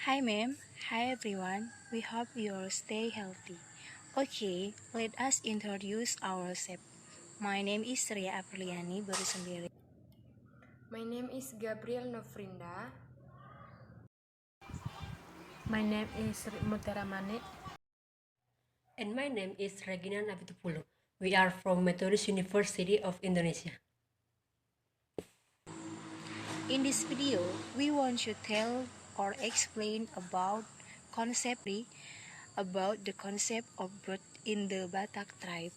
Hi ma'am, hi everyone. We hope you all stay healthy. Okay, let us introduce ourselves. My name is Ria Apriliani baru sendiri. My name is Gabriel Nofrinda. My name is Mutera Mane. And my name is Regina Nabitupulo. We are from Methodist University of Indonesia. In this video, we want to tell or explain about the concept of birth in the Batak tribe.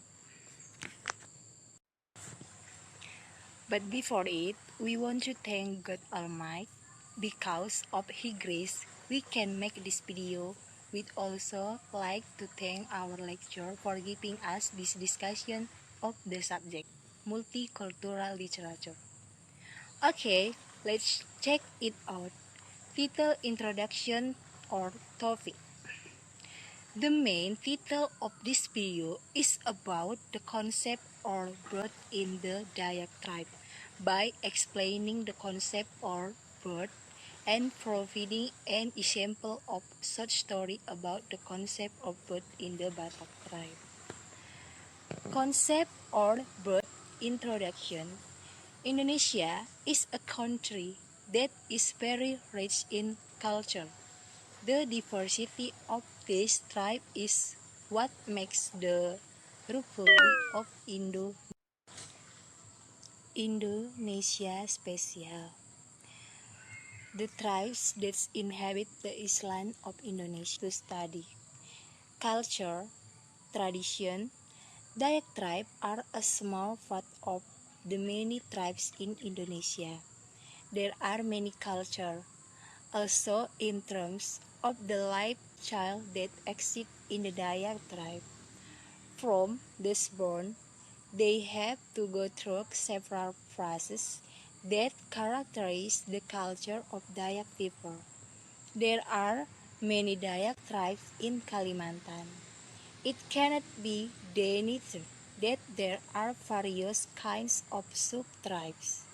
But before it, we want to thank God Almighty. Because of His grace, we can make this video. We'd also like to thank our lecturer for giving us this discussion of the subject, multicultural literature. Okay, let's check it out. Title Introduction or Topic. The main title of this video is about the concept or birth in the Dayak tribe by explaining the concept or birth and providing an example of such story about the concept of birth in the Batak tribe. Concept or birth introduction. Indonesia is a country that is very rich in culture. The diversity of this tribe is what makes the Republic of Indonesia special. The tribes that inhabit the island of Indonesia to study culture, tradition. Dayak tribe are a small part of the many tribes in Indonesia. There are many cultures. Also, in terms of the lifestyle that exists in the Dayak tribe, from this born, they have to go through several phases that characterize the culture of Dayak people. There are many Dayak tribes in Kalimantan. It cannot be denied that there are various kinds of sub-tribes.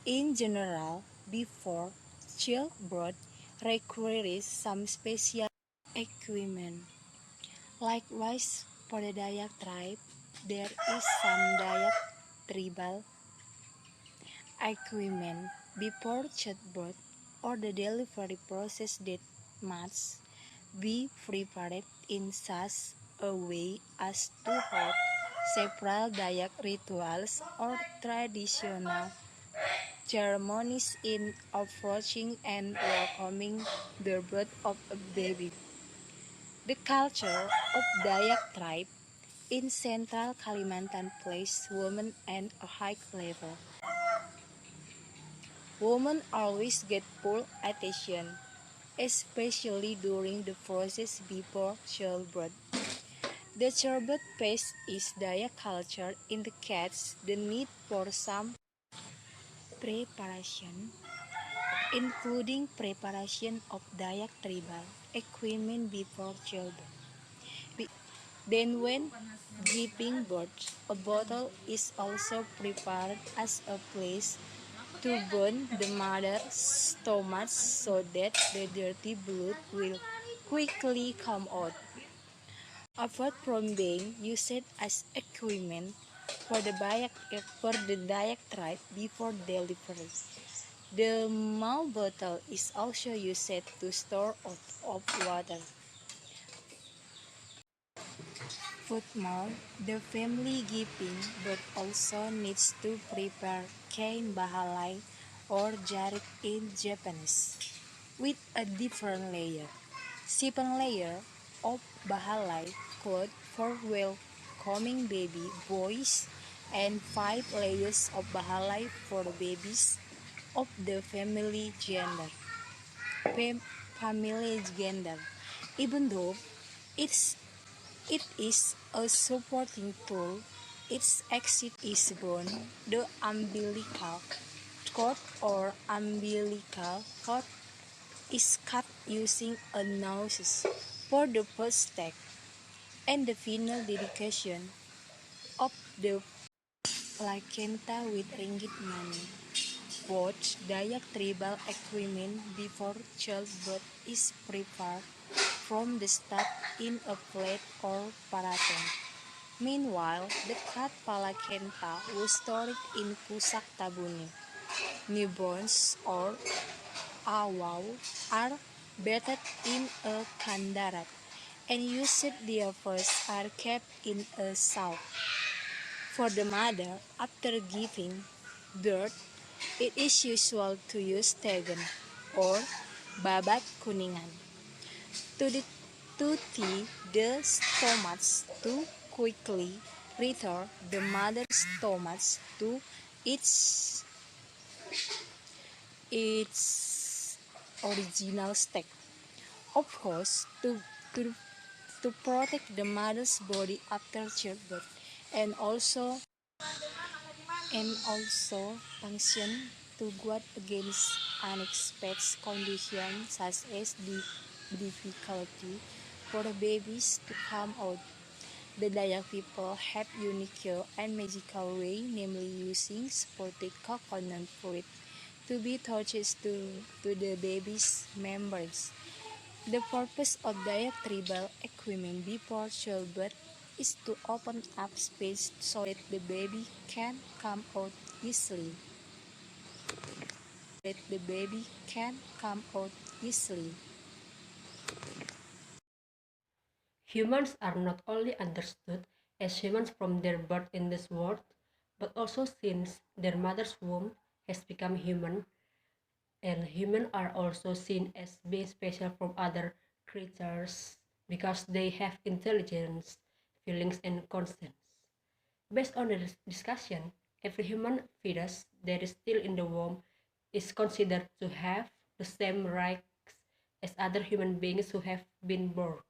In general, before childbirth requires some special equipment. Likewise, for the Dayak tribe, there is some Dayak tribal equipment before childbirth or the delivery process that must be prepared in such a way as to hold several Dayak rituals or traditional ceremonies in approaching and welcoming the birth of a baby. The culture of Dayak tribe in central Kalimantan places women at a high level. Women always get full attention, especially during the process before childbirth. The childbirth phase is Dayak culture indicates the need for some preparation, including preparation of Dayak tribal equipment before childbirth. Then when giving birth, a bottle is also prepared as a place to burn the mother's stomach so that the dirty blood will quickly come out. Apart from being used as equipment for the Dayak tribe before delivery, the mouth bottle is also used to store of water. Furthermore, the family giving birth also needs to prepare kain bahalai or jarik in Japanese, with a different layer. 7 layers of bahalai cloth for welcoming baby boys and 5 layers of bahalai for the babies of the family gender. Even though it's it is a supporting tool. Its exit is bone, the umbilical cord or umbilical cord is cut using a noose for the first step and the final dedication of the placenta with ringgit money. Both Dayak tribal equipment before childbirth is prepared from the start in a plate or paraton. Meanwhile, the cat palakenta was stored in kusak tabune. Newborns or awau are bathed in a kandarat, and used their first are kept in a sow. For the mother, after giving birth, it is usual to use tegen or babat kuningan to the to tee the stomachs to quickly return the mother's stomachs to its its original state. Of course, to to protect the mother's body after childbirth, and also function to guard against unexpected conditions such as the difficulty for babies to come out. The Dayak people have unique and magical way, namely using spotted coconut fruit to be touched to the baby's members. The purpose of Dayak tribal equipment before childbirth is to open up space so that the baby can come out easily. Humans are not only understood as humans from their birth in this world, but also since their mother's womb has become human, and humans are also seen as being special from other creatures because they have intelligence, feelings, and conscience. Based on the discussion, every human fetus that is still in the womb is considered to have the same rights as other human beings who have been born.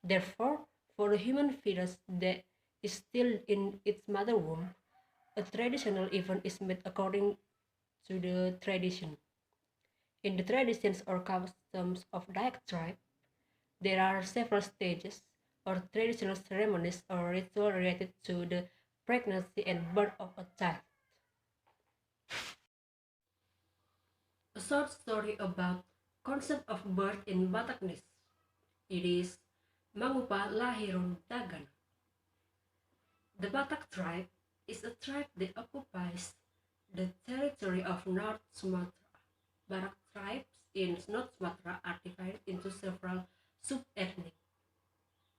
Therefore, for the human fetus that is still in its mother womb, a traditional event is made according to the tradition. In the traditions or customs of Dayak tribe, there are several stages or traditional ceremonies or rituals related to the pregnancy and birth of a child. A short story about concept of birth in Bataknese. It is Mangupa Lahiron Dagan. The Batak tribe is a tribe that occupies the territory of North Sumatra. Batak tribes in North Sumatra are divided into several sub-ethnic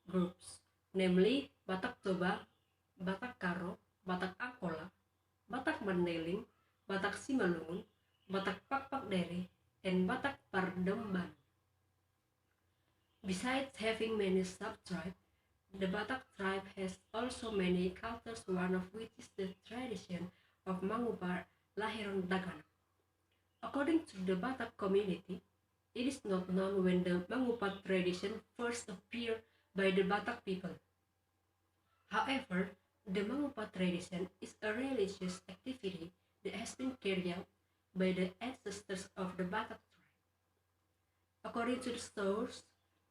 groups, namely Batak Toba, Batak Karo, Batak Angkola, Batak Mandailing, Batak Simalungun, Batak Pakpakdere, and Batak Pardemban. Besides having many sub-tribes, the Batak tribe has also many cultures, one of which is the tradition of Mangupar Lahiran Dagana. According to the Batak community, it is not known when the Mangupar tradition first appeared by the Batak people. However, the Mangupar tradition is a religious activity that has been carried out by the ancestors of the Batak tribe. According to the source,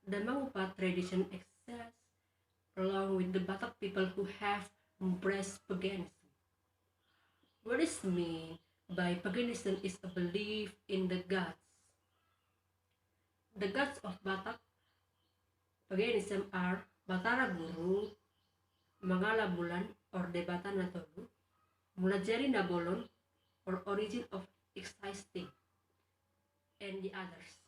the Mangupar tradition exists along with the Batak people who have embraced paganism. What is meant by paganism is a belief in the gods. The gods of Batak paganism are Batara Guru, Mangala Bulan or Debata Natolu, Mulajari Nabolon or origin of existing, and the others.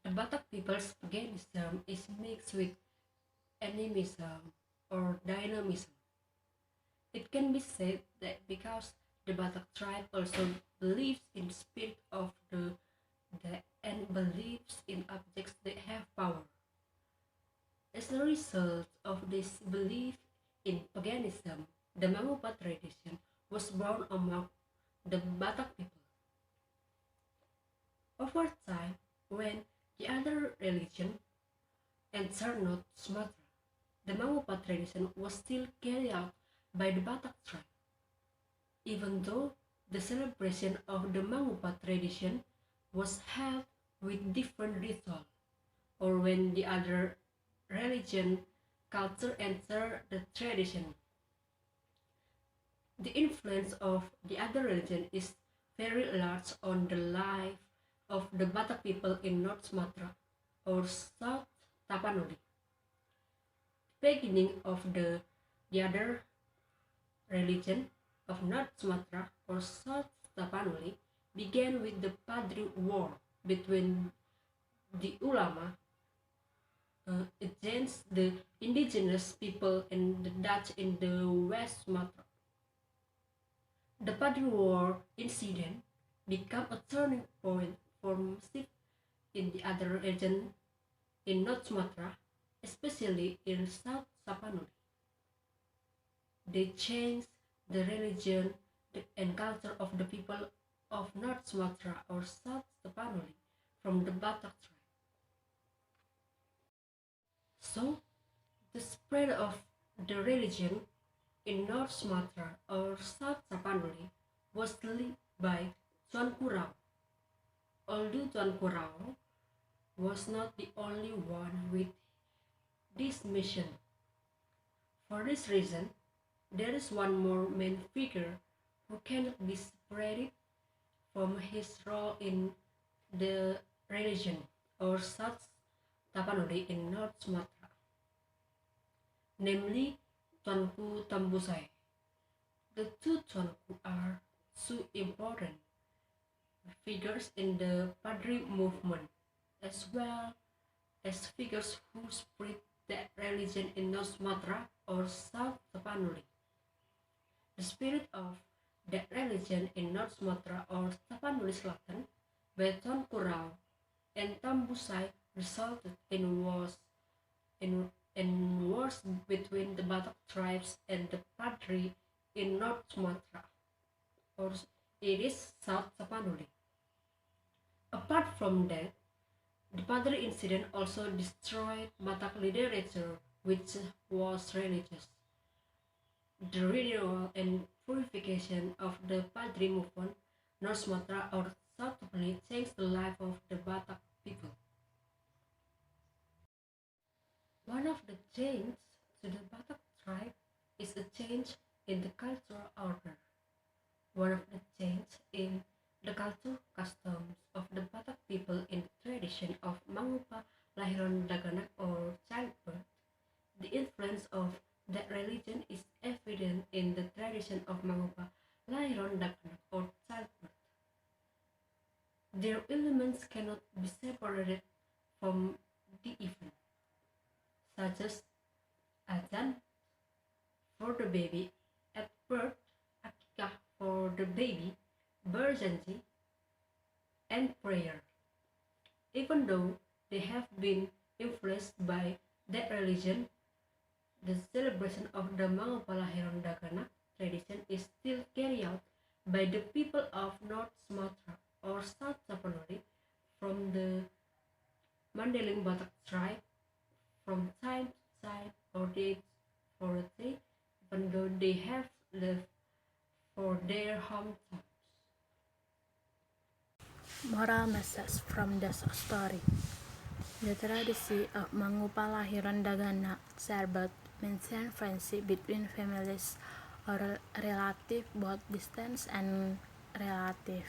The Batak people's paganism is mixed with animism or dynamism. It can be said that because the Batak tribe also believes in the spirit of the and believes in objects that have power. As a result of this belief in paganism, the Mangupa tradition was born among the Batak people. Over time, when the other religion entered North Sumatra, the Mangupa tradition was still carried out by the Batak tribe. Even though the celebration of the Mangupa tradition was held with different ritual, or when the other religion culture enter the tradition. The influence of the other religion is very large on the life of the Batak people in North Sumatra or South Tapanuli. The beginning of the other religion of North Sumatra or South Tapanuli began with the Padri War between the ulama against the indigenous people and the Dutch in the West Sumatra. The Padri War incident became a turning point for Muslims in the other region in North Sumatra, especially in South Tapanuli. They changed the religion and culture of the people of North Sumatra or South Tapanuli from the Batak tribe. So, the spread of the religion in North Sumatra or South Tapanuli was led by Tuan Kurau. Although Tuan Kurau was not the only one with this mission. For this reason, there is one more main figure who cannot be separated from his role in the religion or South Tapanuli in North Sumatra, namely Tuanku Tambusai. The two Tuanku are so important figures in the Padri movement, as well as figures who spread that religion in North Sumatra or South Tapanuli. The spirit of that religion in North Sumatra or Tapanuli Selatan by Tuan Kurau and Tambusai resulted in wars between the Batak tribes and the Padri in North Sumatra, or it is South Tapanuli. Apart from that, the Padri incident also destroyed Batak literature, which was religious. The renewal and purification of the Padri movement, North Sumatra or South Tapanuli, changed the life of the Batak people. One of the changes to the Batak tribe is a change in the cultural order. One of the changes in the culture customs of the Batak people in the tradition of Mangupa Lahiran Daganak or childbirth. The influence of that religion is evident in the tradition of Mangupa Lahiran Daganak or childbirth. Their elements cannot be separated from the event, such as azan for the baby at birth, akikah for the baby, berjanji, and prayer. Even though they have been influenced by that religion, the celebration of the Mangupa Lahiran Daganak tradition is still carried out by the people of North Sumatra or South Tapanuli from the Mandailing Batak tribe from time to time or day for a day, even though they have left for their hometowns. Moral message from the story. The tradition of Mangupa Lahiran Dagana childbirth mentions friendship between families or relative, both distant and relative.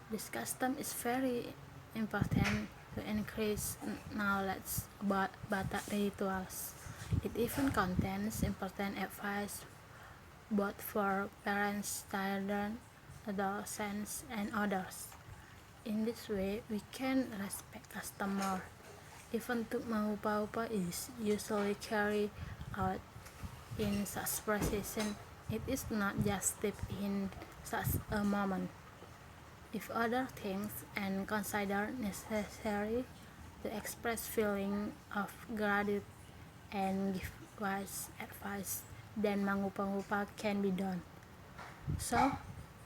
This custom is very important to increase knowledge about Batak rituals. It even contains important advice both for parents, children, adolescents, and others. In this way, we can respect custom more. Even though Mangupa is usually carried out in such precision, it is not just step in such a moment. If other things and considered necessary to express feeling of gratitude and give wise advice, then Mangupa can be done. So,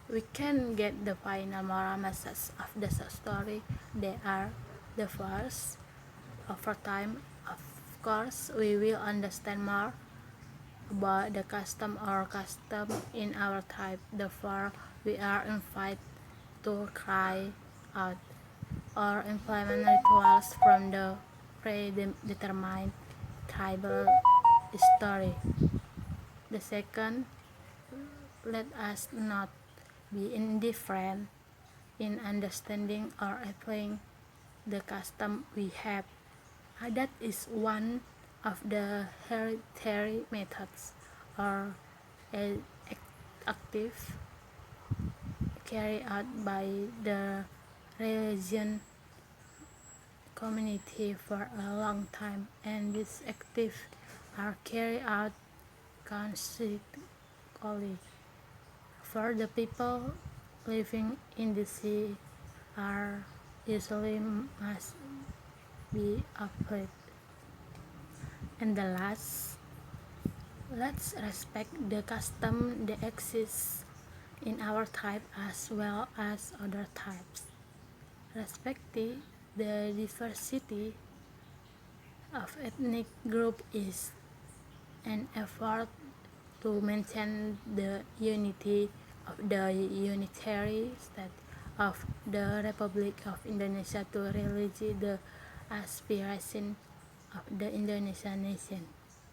we can get the final moral message of the story. They are the first. Over time, of course, we will understand more about the custom in our tribe. Therefore, we are invited to cry out or implement rituals from the predetermined tribal story. The second, let us not be indifferent in understanding or applying the custom we have. That is one of the hereditary methods or active carried out by the religion community for a long time, and these activities are carried out consistently. For the people living in the sea are usually must be upheld. And the last, let's respect the custom that exists in our tribe as well as other tribes. Respecting the diversity of ethnic group is an effort to maintain the unity of the unitary state of the Republic of Indonesia to realize the aspiration of the Indonesian nation.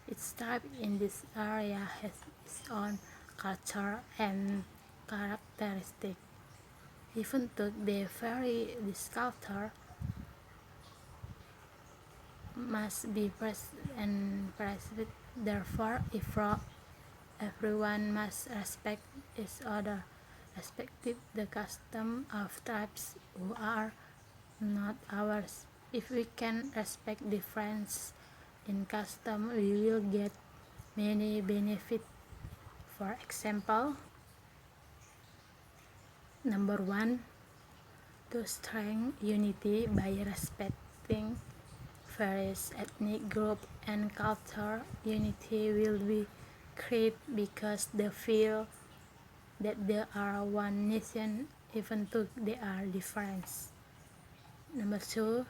Each tribe in this area has its own culture and characteristic. Even though they vary, this culture must be present and preserved. Therefore, everyone must respect each other, respecting the custom of tribes who are not ours. If we can respect difference in custom, we will get many benefits. For example, number one, to strengthen unity by respecting various ethnic groups and culture. Unity will be created because they feel that they are one nation even though they are different. Number two,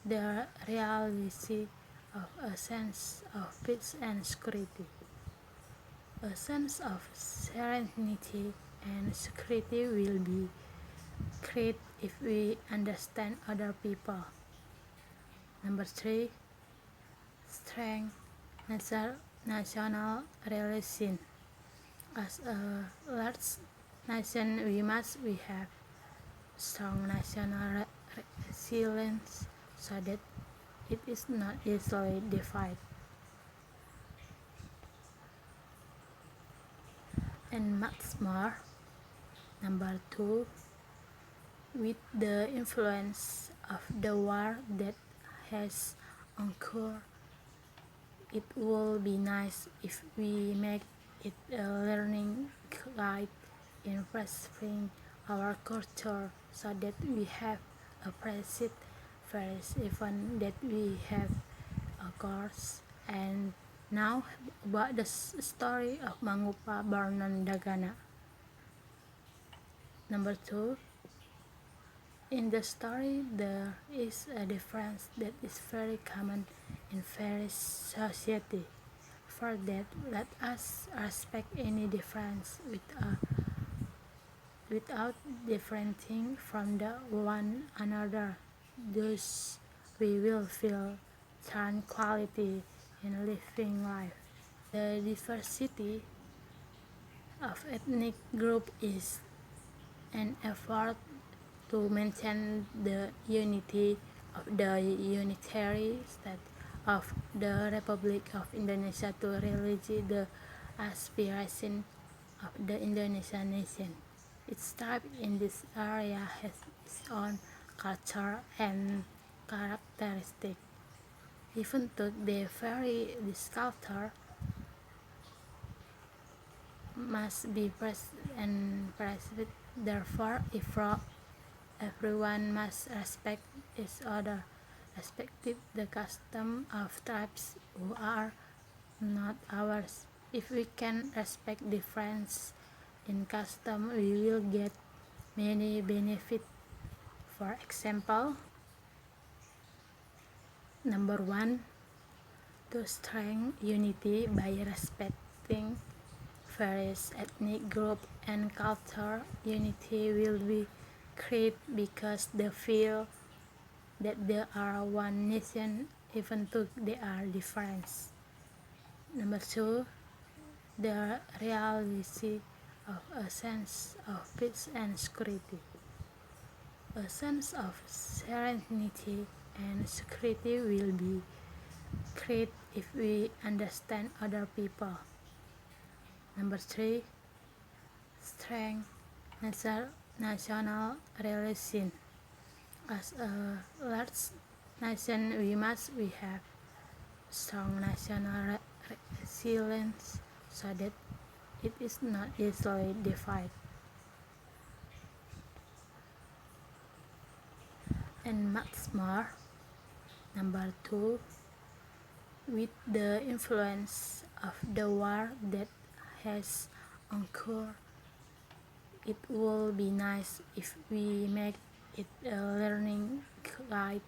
the reality of a sense of peace and security. A sense of serenity and security will be created if we understand other people. Number three, strength national relation. As a large nation, we have strong national resilience so that it is not easily divided. And much more. Number two, with the influence of the war that has occurred, it would be nice if we make it a learning guide in preserving our culture so that we have appreciated various events that we have occurred. And now about the story of Mangupa Barnon Dagana. Number two, in the story there is a difference that is very common in various society. For that, let us respect any difference without differentiating from the one another. Thus, we will feel tranquility in living life. The diversity of ethnic group is an effort to maintain the unity of the unitary state of the Republic of Indonesia to realize the aspiration of the Indonesian nation. Each tribe in this area has its own culture and characteristic. Even though they vary, this culture must be present and preserved. Therefore, everyone must respect each other, respecting the custom of tribes who are not ours. If we can respect difference in custom, we will get many benefits. For example, number one, to strengthen unity by respecting various ethnic groups and culture. Unity will be created because they feel that they are one nation even though they are different. Number two, the reality of a sense of peace and security. A sense of serenity and security will be created if we understand other people. Number 3, strength national relation. As a large nation, we have strong national resilience so that it is not easily divided. And much more. Number 2, with the influence of the war that has occurred, it would be nice if we make it a learning guide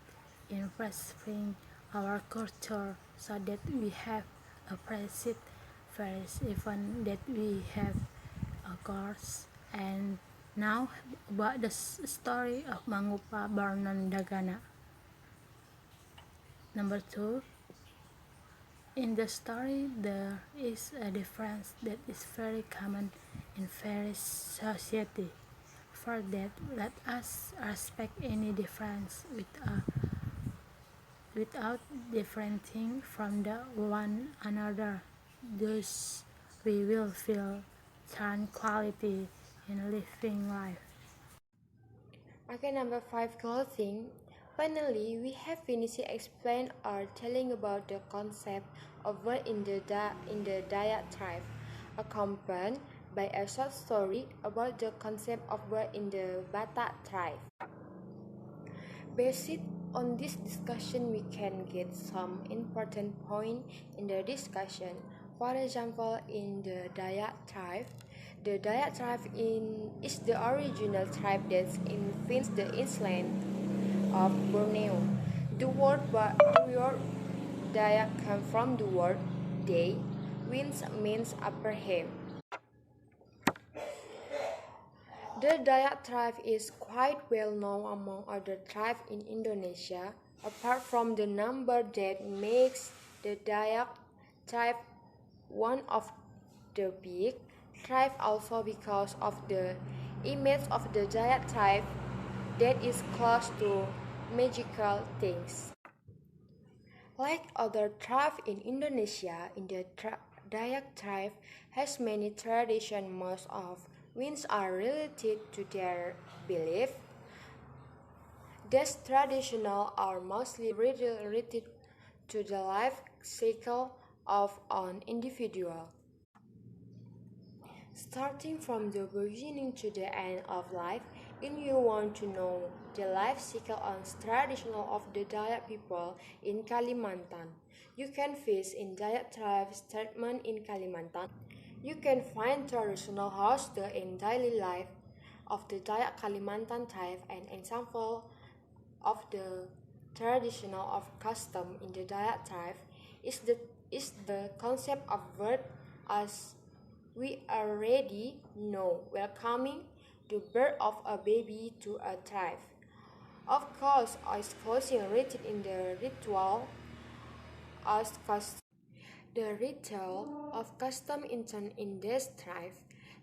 in preserving our culture so that we have appreciated various events that we have occurred. And now about the story of Mangupa Barnon Dagana. Number 2, in the story there is a difference that is very common in various society. For that, let us respect any difference without differentiating from the one another. Thus, we will feel tranquility in living life. Okay, number 5, clothing. Finally, we have finished explain or telling about the concept of word in the diatribe, accompanied by a short story about the concept of word in the Batak tribe. Based on this discussion, we can get some important point in the discussion. For example, in the Dayak tribe, the Dayak tribe is the original tribe that inhabits the island of Borneo. The word Dayak comes from the word day, which means upper hem. The Dayak tribe is quite well known among other tribes in Indonesia, apart from the number that makes the Dayak tribe one of the big tribes, also because of the image of the Dayak tribe that is close to magical things. Like other tribes in Indonesia, Dayak tribe has many traditions, most of which are related to their belief. These traditions are mostly related to the life cycle of an individual. Starting from the beginning to the end of life, if you want to know the life cycle and traditional of the Dayak people in Kalimantan, you can visit in Dayak tribe statement in Kalimantan. You can find traditional hostel in daily life of the Dayak Kalimantan tribe and example of the traditional of custom in the Dayak tribe is the concept of birth, as we already know, welcoming the birth of a baby to a tribe. Of course, as closely related in the ritual as custom. The ritual of custom in this tribe,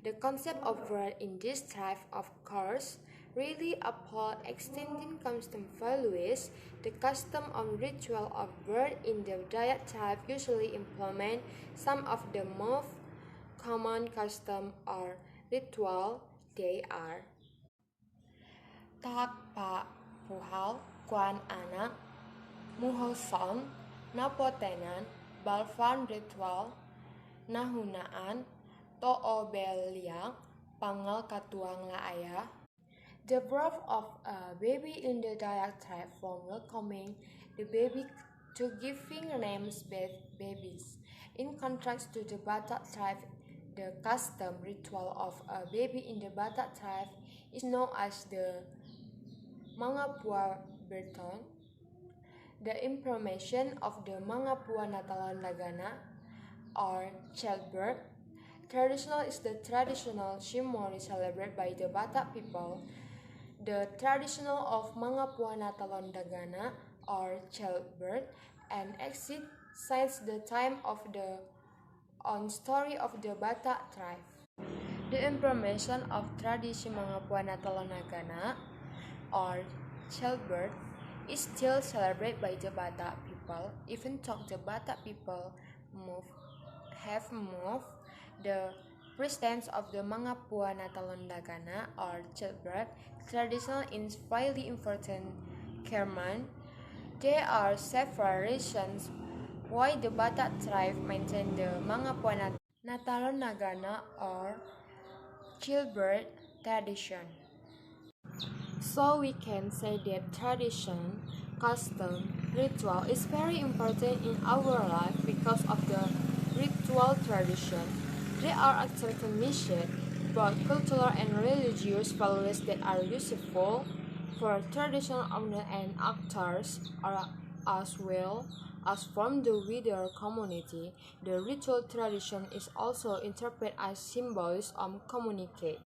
the concept of birth in this tribe, of course, really uphold extending custom values. The custom and ritual of birth in the Dayak tribe usually implement some of the most common custom or ritual. They are Tak Pa Puhal Kwan Anak, Muhoson, Napotenan, Balvan Ritual, Nahunaan, To'o Beliang, Pangal Katuang Laaya. The birth of a baby in the Dayak tribe from welcoming the baby to giving names babies. In contrast to the Batak tribe, the custom ritual of a baby in the Batak tribe is known as the Mangapua Berton. The implementation of the Mangapua Natalan Lagana or childbirth traditional is the traditional ceremony celebrated by the Batak people. The traditional of Mangapua Natalan Dagana or childbirth and exit since the time of the on story of the Batak tribe. The information of tradisi mga Puana Talonagana or childbirth is still celebrated by the Batak people, even though the Batak people have moved the presence of the mga Puana Talondagana or childbirth tradition is highly important. Kerman, there are several reasons why the Batak tribe maintain the mga Puana Natalondagana or childbirth tradition. So we can say that tradition, custom, ritual is very important in our life because of the ritual tradition. They are actually commissioned, both cultural and religious values that are useful for traditional owners and actors, or as well as from the wider community. The ritual tradition is also interpreted as symbols of communicate.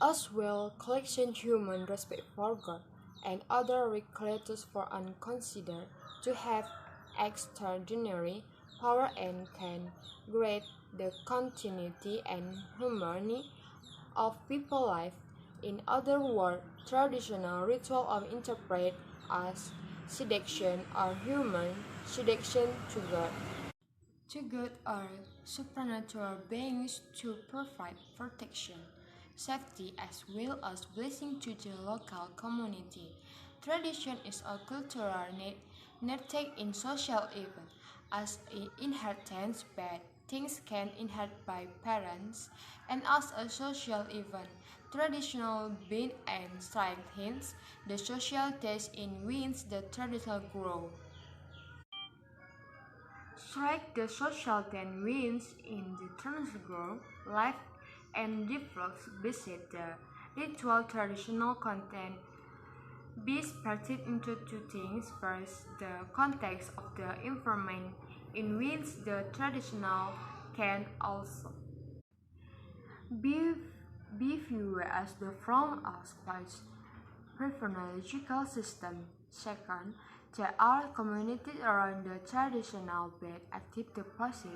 As well, collection human respect for God and other creatures for unconsidered to have extraordinary power and can grant the continuity and harmony of people life. In other words, traditional ritual of interpret as seduction or human seduction to God. To God are supernatural beings to provide protection, safety, as well as blessing to the local community. Tradition is a cultural need taken in social event as an inheritance that things can inherit by parents, and as a social event. Traditional being and strengthens the social taste in which the traditional grow. Strike the social ten wins in the transgrove life and develops beside the ritual traditional content. Be split into two things. First, the context of the environment in which the traditional can also be, be viewed as the form of space chronological system. Second, there are communities around the traditional bed active the passive.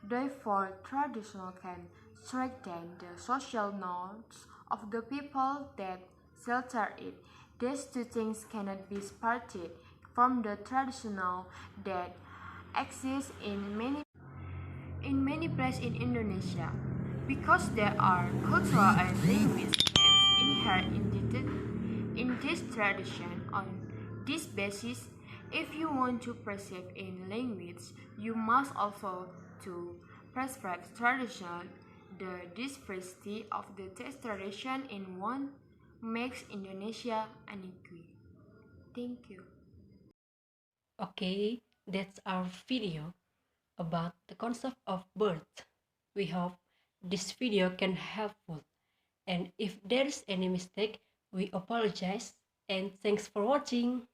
Therefore, traditional can strengthen the social norms of the people that shelter it. These two things cannot be separated from the traditional that exists in many places in Indonesia, because there are cultural and linguistic gaps inherent in this tradition. On this basis, if you want to preserve a language, you must also to preserve tradition. The diversity of the text tradition in one makes Indonesia unique. Thank you. Okay, that's our video about the concept of birth. We hope this video can helpful. And if there is any mistake, we apologize and thanks for watching.